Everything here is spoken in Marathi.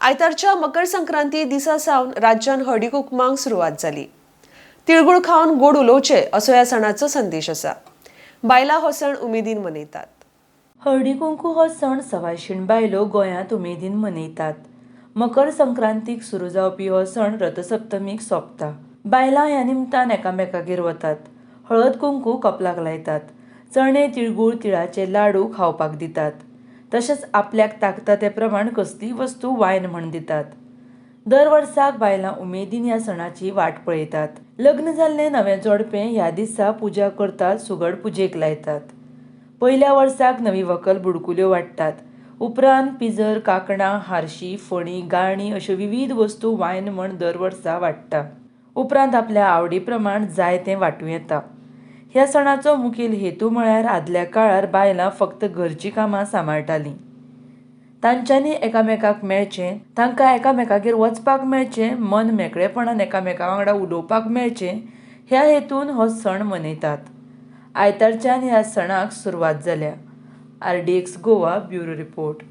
आयतारच्या मकर संक्रांती दिसा सावन राज्यान हळदी कुकुमांक सुरवात जाली। तिळगुळ खावन गोड उलोवचे असो ह्या सणाचो संदेश आसा। बायलां हो सण उमेदीन मनयतात। हळदी कुंकू हो सण सवायशीण बायलो गोंयांत उमेदीन मनयतात। मकर संक्रांतीक सुरू जावपी हो सण रथसप्तमीक सोंपता। बायलां ह्या निमतान एकामेकागेर वतात, हळद कुंकू कपलाक लायतात, चणे तिळगूळ तिळाचे लाडू खावपाक दितात, तशेंच आपल्याक ताकता ते प्रमाण कसलीय वस्तू वायन म्हण दितात। दर वर्साक बायलां उमेदीन ह्या सणाची वाट पळयतात। लग्न जाल्लें नवें जोडपें ह्या दिसा पुजा करतात, सुगड पुजेक लायतात। पयल्या वर्साक नवी व्हंकल बुडकुल्यो वाडटात। उपरांत पिजर, कांकणां, हारशीं, फणी, गाळणी अश्यो विविध वस्तू वायन म्हण दर वर्सा वाडटा। उपरांत आपल्या आवडी प्रमाण जाय तें वांटूं येता। ह्या सणाचो मुखेल हेतू म्हळ्यार आदल्या काळार बायलां फक्त घरचीं कामां सांबाळटालीं। तांच्यांनी एकामेकाक मेळचें, तांकां एकामेकागेर वचपाक मेळचें, मन मेकळेपणान एकामेका वांगडा उलोवपाक मेळचें ह्या हेतून हो सण मनयतात। आयतारच्यान ह्या सणाक सुरवात जाल्या। RDX Goa bureau report.